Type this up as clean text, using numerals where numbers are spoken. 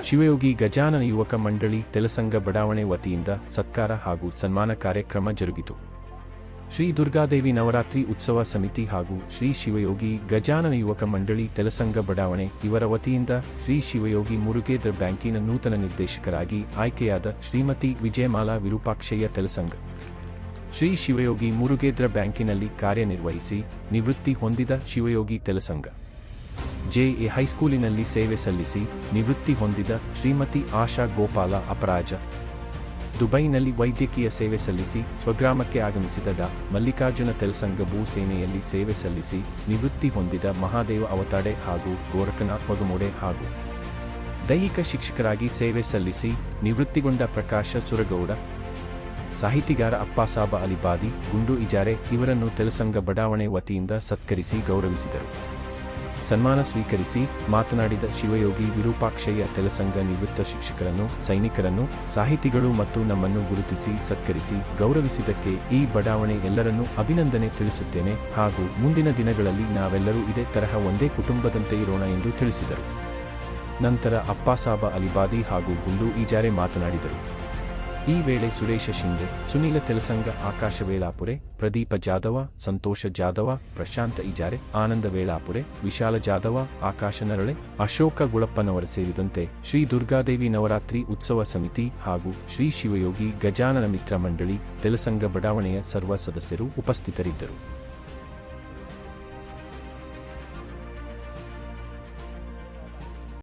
ಶಿವಯೋಗಿ ಗಜಾನನ ಯುವಕ ಮಂಡಳಿ ತೆಲಸಂಗ ಬಡಾವಣೆ ವತಿಯಿಂದ ಸತ್ಕಾರ ಹಾಗೂ ಸನ್ಮಾನ ಕಾರ್ಯಕ್ರಮ ಜರುಗಿತು. ಶ್ರೀ ದುರ್ಗಾದೇವಿ ನವರಾತ್ರಿ ಉತ್ಸವ ಸಮಿತಿ ಹಾಗೂ ಶ್ರೀ ಶಿವಯೋಗಿ ಗಜಾನನ ಯುವಕ ಮಂಡಳಿ ತೆಲಸಂಗ ಬಡಾವಣೆ ಇವರ ವತಿಯಿಂದ ಶ್ರೀ ಶಿವಯೋಗಿ ಮುರುಗೇದ್ರ ಬ್ಯಾಂಕಿನ ನೂತನ ನಿರ್ದೇಶಕರಾಗಿ ಆಯ್ಕೆಯಾದ ಶ್ರೀಮತಿ ವಿಜಯಮಾಲಾ ವಿರೂಪಾಕ್ಷಯ್ಯ ತೆಲಸಂಗ. ಶ್ರೀ ಶಿವಯೋಗಿ ಮುರುಗೇದ್ರ ಬ್ಯಾಂಕಿನಲ್ಲಿ ಕಾರ್ಯನಿರ್ವಹಿಸಿ ನಿವೃತ್ತಿ ಹೊಂದಿದ ಶಿವಯೋಗಿ ತೆಲಸಂಗ. ಜೆಎ ಹೈಸ್ಕೂಲಿನಲ್ಲಿ ಸೇವೆ ಸಲ್ಲಿಸಿ ನಿವೃತ್ತಿ ಹೊಂದಿದ ಶ್ರೀಮತಿ ಆಶಾ ಗೋಪಾಲ ಅಪರಾಜ. ದುಬೈನಲ್ಲಿ ವೈದ್ಯಕೀಯ ಸೇವೆ ಸಲ್ಲಿಸಿ ಸ್ವಗ್ರಾಮಕ್ಕೆ ಆಗಮಿಸಿದ ಡಾ. ಮಲ್ಲಿಕಾರ್ಜುನ ತೆಲಸಂಗ. ಭೂಸೇನೆಯಲ್ಲಿ ಸೇವೆ ಸಲ್ಲಿಸಿ ನಿವೃತ್ತಿ ಹೊಂದಿದ ಮಹಾದೇವ ಅವತಾಡೆ ಹಾಗೂ ಗೋರಖನಾಥ್ ಹೊಗಮೋಡೆ ಹಾಗೂ ದೈಹಿಕ ಶಿಕ್ಷಕರಾಗಿ ಸೇವೆ ಸಲ್ಲಿಸಿ ನಿವೃತ್ತಿಗೊಂಡ ಪ್ರಕಾಶ ಸುರಗೌಡ. ಸಾಹಿತಿಗಾರ ಅಪ್ಪಾಸಾಬ ಅಲಿಬಾದಿ, ಗುಂಡು ಇಜಾರೆ ಇವರನ್ನು ತೆಲಸಂಗ ಬಡಾವಣೆ ವತಿಯಿಂದ ಸತ್ಕರಿಸಿ ಗೌರವಿಸಿದರು. ಸನ್ಮಾನ ಸ್ವೀಕರಿಸಿ ಮಾತನಾಡಿದ ಶಿವಯೋಗಿ ವಿರೂಪಾಕ್ಷಯ್ಯ ತೆಲಸಂಗ, ನಿವೃತ್ತ ಶಿಕ್ಷಕರನ್ನು, ಸೈನಿಕರನ್ನು, ಸಾಹಿತಿಗಳು ಮತ್ತು ನಮ್ಮನ್ನು ಗುರುತಿಸಿ ಸತ್ಕರಿಸಿ ಗೌರವಿಸಿದ್ದಕ್ಕೆ ಈ ಬಡಾವಣೆ ಎಲ್ಲರನ್ನೂ ಅಭಿನಂದನೆ ತಿಳಿಸುತ್ತೇನೆ ಹಾಗೂ ಮುಂದಿನ ದಿನಗಳಲ್ಲಿ ನಾವೆಲ್ಲರೂ ಇದೇ ತರಹ ಒಂದೇ ಕುಟುಂಬದಂತೆ ಇರೋಣ ಎಂದು ತಿಳಿಸಿದರು. ನಂತರ ಅಪ್ಪಾಸಾಬ ಅಲಿಬಾದಿ ಹಾಗೂ ಗುಂಡು ಇಜಾರೆ ಮಾತನಾಡಿದರು. ಈ ವೇಳೆ ಸುರೇಶ ಶಿಂದೆ, ಸುನೀಲ ತೆಲಸಂಗ, ಆಕಾಶ ವೇಳಾಪುರೆ, ಪ್ರದೀಪ ಜಾದವ, ಸಂತೋಷ ಜಾದವ, ಪ್ರಶಾಂತ ಇಜಾರೆ, ಆನಂದ ವೇಳಾಪುರೆ, ವಿಶಾಲ ಜಾದವ, ಆಕಾಶ ನರಳೆ, ಅಶೋಕ ಗುಳಪ್ಪನವರ ಸೇರಿದಂತೆ ಶ್ರೀ ದುರ್ಗಾದೇವಿ ನವರಾತ್ರಿ ಉತ್ಸವ ಸಮಿತಿ ಹಾಗೂ ಶ್ರೀ ಶಿವಯೋಗಿ ಗಜಾನನ ಮಿತ್ರ ಮಂಡಳಿ ತೆಲಸಂಗ ಬಡಾವಣೆಯ ಸರ್ವ ಸದಸ್ಯರು ಉಪಸ್ಥಿತರಿದ್ದರು.